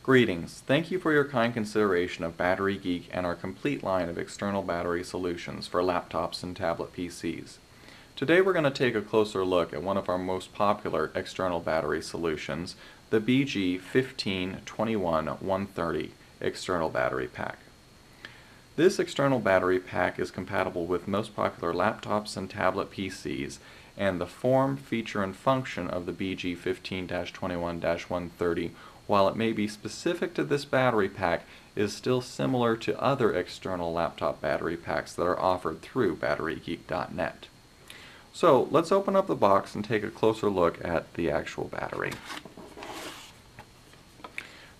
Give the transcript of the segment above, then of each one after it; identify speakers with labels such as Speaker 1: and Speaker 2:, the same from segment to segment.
Speaker 1: Greetings. Thank you for your kind consideration of Battery Geek and our complete line of external battery solutions for laptops and tablet PCs. Today we're going to take a closer look at one of our most popular external battery solutions, the BG1521-130 external battery pack. This external battery pack is compatible with most popular laptops and tablet PCs, and the form, feature, and function of the BG15-21-130, while it may be specific to this battery pack, is still similar to other external laptop battery packs that are offered through BatteryGeek.net. So let's open up the box and take a closer look at the actual battery.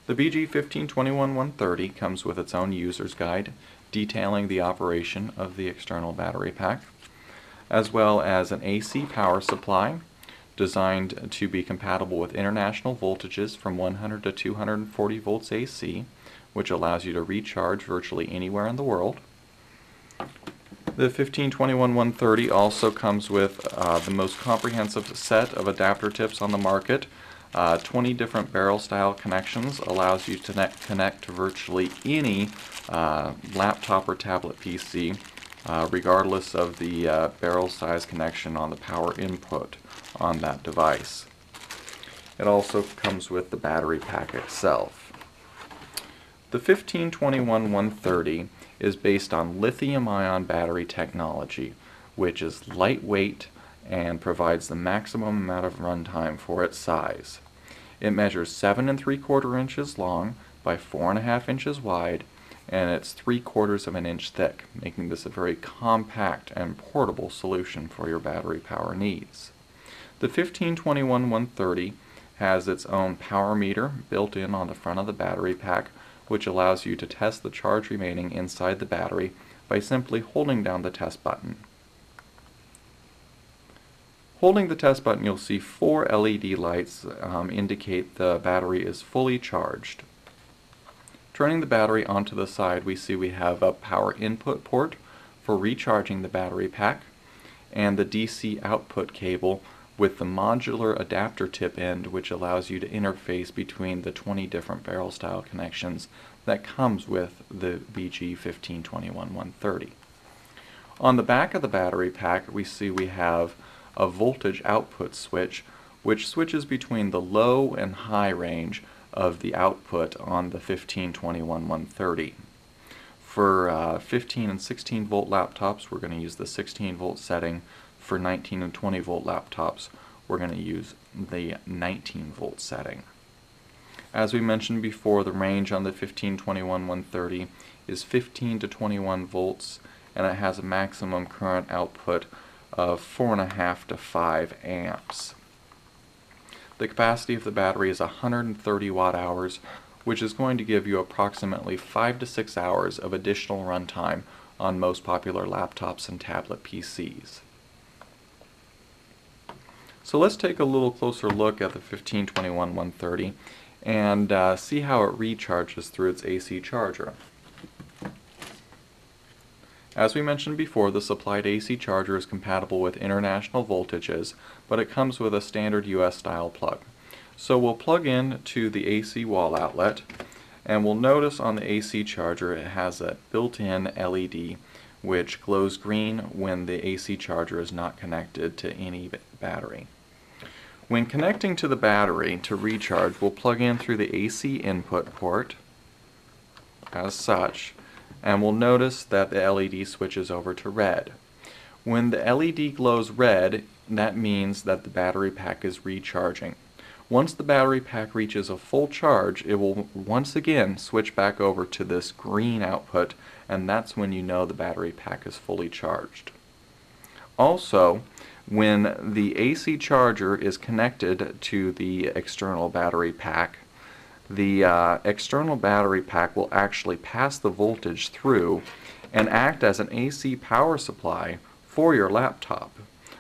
Speaker 1: The BG1521-130 comes with its own user's guide detailing the operation of the external battery pack, as well as an AC power supply designed to be compatible with international voltages from 100 to 240 volts AC, which allows you to recharge virtually anywhere in the world. The 1521-130 also comes with the most comprehensive set of adapter tips on the market. 20 different barrel style connections allows you to connect to virtually any laptop or tablet PC, regardless of the barrel size connection on the power input on that device. It also comes with the battery pack itself. The 1521-130 is based on lithium-ion battery technology, which is lightweight and provides the maximum amount of runtime for its size. It measures 7 3/4 inches long by 4.5 inches wide, and it's 3/4 of an inch thick, making this a very compact and portable solution for your battery power needs. The 1521-130 has its own power meter built in on the front of the battery pack, which allows you to test the charge remaining inside the battery by simply holding down the test button. Holding the test button, you'll see 4 LED lights indicate the battery is fully charged. Turning the battery onto the side, we see we have a power input port for recharging the battery pack, and the DC output cable with the modular adapter tip end, which allows you to interface between the 20 different barrel style connections that comes with the BG1521-130. On the back of the battery pack, we see we have a voltage output switch, which switches between the low and high range of the output on the 1521-130. For 15 and 16 volt laptops, we're going to use the 16 volt setting. For 19 and 20 volt laptops, we're going to use the 19 volt setting. As we mentioned before, the range on the 1521-130 is 15 to 21 volts, and it has a maximum current output of 4.5 to 5 amps. The capacity of the battery is 130 watt hours, which is going to give you approximately 5 to 6 hours of additional runtime on most popular laptops and tablet PCs. So let's take a little closer look at the 1521-130 and see how it recharges through its AC charger. As we mentioned before, the supplied AC charger is compatible with international voltages, but it comes with a standard US style plug. So we'll plug in to the AC wall outlet, and we'll notice on the AC charger it has a built-in LED which glows green when the AC charger is not connected to any battery. When connecting to the battery to recharge, we'll plug in through the AC input port as such, and we'll notice that the LED switches over to red. When the LED glows red, that means that the battery pack is recharging. Once the battery pack reaches a full charge, it will once again switch back over to this green output, and that's when you know the battery pack is fully charged. Also, when the AC charger is connected to the external battery pack, the external battery pack will actually pass the voltage through and act as an AC power supply for your laptop.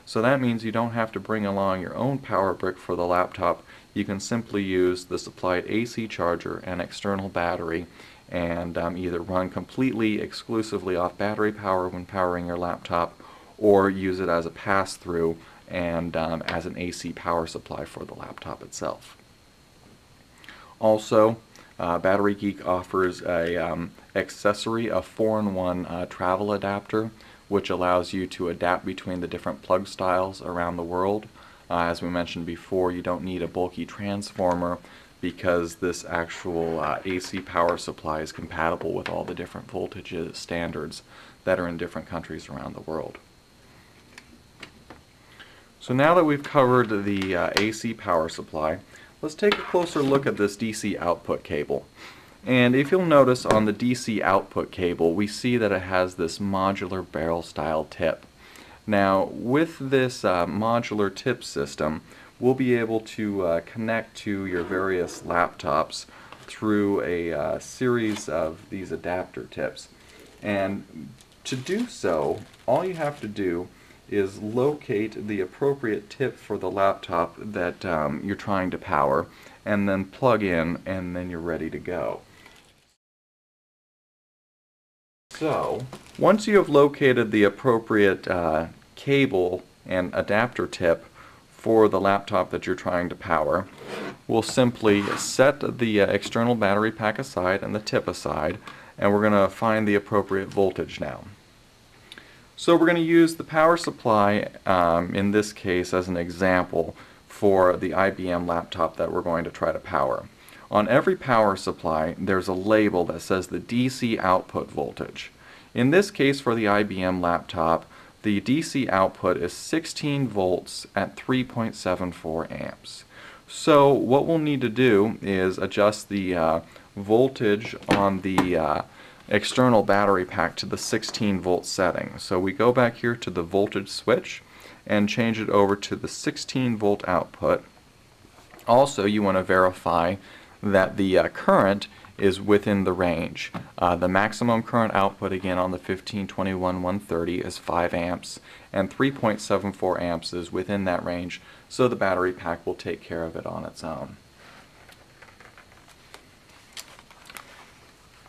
Speaker 1: So that means you don't have to bring along your own power brick for the laptop. You can simply use the supplied AC charger and external battery and either run completely exclusively off battery power when powering your laptop, or use it as a pass-through and as an AC power supply for the laptop itself. Also, Battery Geek offers a accessory, a 4-in-1 travel adapter, which allows you to adapt between the different plug styles around the world. As we mentioned before, you don't need a bulky transformer because this actual AC power supply is compatible with all the different voltage standards that are in different countries around the world. So now that we've covered the AC power supply, let's take a closer look at this DC output cable. And if you'll notice on the DC output cable, we see that it has this modular barrel style tip. Now with this modular tip system, we'll be able to connect to your various laptops through a series of these adapter tips. And to do so, all you have to do is locate the appropriate tip for the laptop that you're trying to power, and then plug in, and then you're ready to go. So, once you have located the appropriate cable and adapter tip for the laptop that you're trying to power, we'll simply set the external battery pack aside and the tip aside, and we're going to find the appropriate voltage now. So we're going to use the power supply in this case as an example for the IBM laptop that we're going to try to power. On every power supply there's a label that says the DC output voltage. In this case for the IBM laptop, the DC output is 16 volts at 3.74 amps. So what we'll need to do is adjust the voltage on the external battery pack to the 16 volt setting. So we go back here to the voltage switch and change it over to the 16 volt output. Also, you want to verify that the current is within the range. The maximum current output again on the 1521-130 is 5 amps, and 3.74 amps is within that range, so the battery pack will take care of it on its own.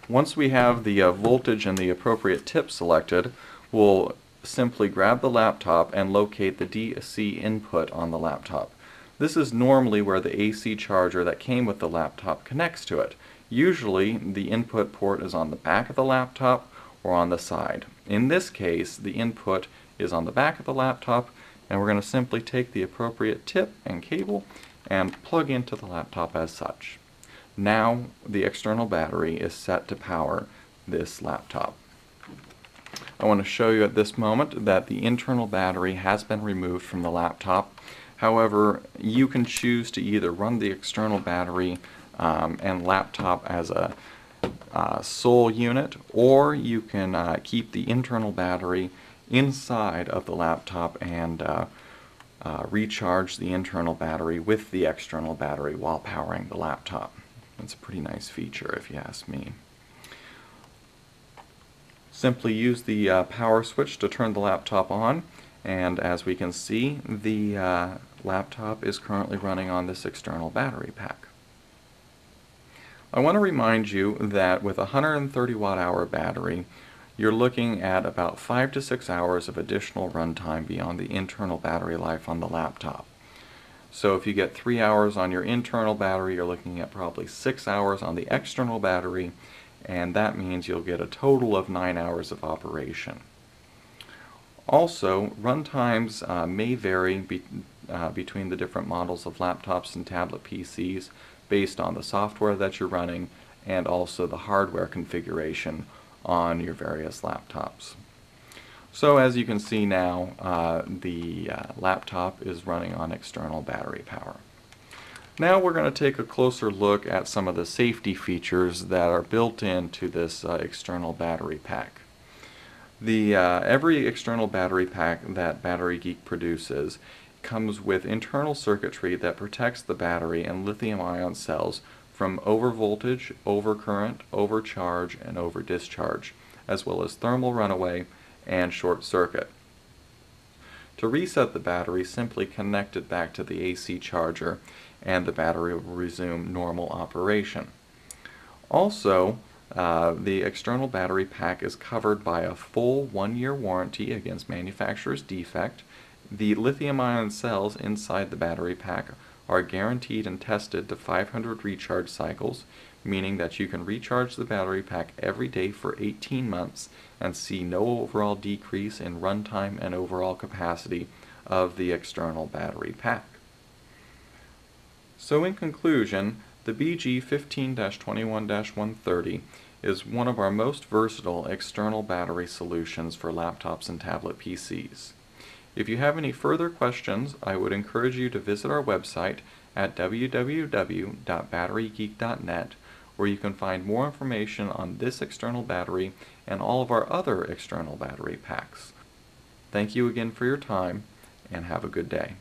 Speaker 1: Once we have the voltage and the appropriate tip selected, we'll simply grab the laptop and locate the DC input on the laptop. This is normally where the AC charger that came with the laptop connects to it. Usually the input port is on the back of the laptop or on the side. In this case, the input is on the back of the laptop, and we're going to simply take the appropriate tip and cable and plug into the laptop as such. Now the external battery is set to power this laptop. I want to show you at this moment that the internal battery has been removed from the laptop. However, you can choose to either run the external battery and laptop as a sole unit, or you can keep the internal battery inside of the laptop and recharge the internal battery with the external battery while powering the laptop. It's a pretty nice feature if you ask me. Simply use the power switch to turn the laptop on, and as we can see, the laptop is currently running on this external battery pack. I want to remind you that with a 130 watt-hour battery, you're looking at about 5 to 6 hours of additional runtime beyond the internal battery life on the laptop. So if you get 3 hours on your internal battery, you're looking at probably 6 hours on the external battery, and that means you'll get a total of 9 hours of operation. Also, runtimes may vary between the different models of laptops and tablet PCs based on the software that you're running and also the hardware configuration on your various laptops. So as you can see now, the laptop is running on external battery power. Now we're going to take a closer look at some of the safety features that are built into this external battery pack. Every external battery pack that Battery Geek produces comes with internal circuitry that protects the battery and lithium-ion cells from overvoltage, overcurrent, overcharge, and overdischarge, as well as thermal runaway and short circuit. To reset the battery, simply connect it back to the AC charger and the battery will resume normal operation. Also, the external battery pack is covered by a full 1-year warranty against manufacturer's defect. The lithium-ion cells inside the battery pack are guaranteed and tested to 500 recharge cycles, meaning that you can recharge the battery pack every day for 18 months and see no overall decrease in runtime and overall capacity of the external battery pack. So in conclusion, the BG15-21-130 is one of our most versatile external battery solutions for laptops and tablet PCs. If you have any further questions, I would encourage you to visit our website at www.batterygeek.net, where you can find more information on this external battery and all of our other external battery packs. Thank you again for your time, and have a good day.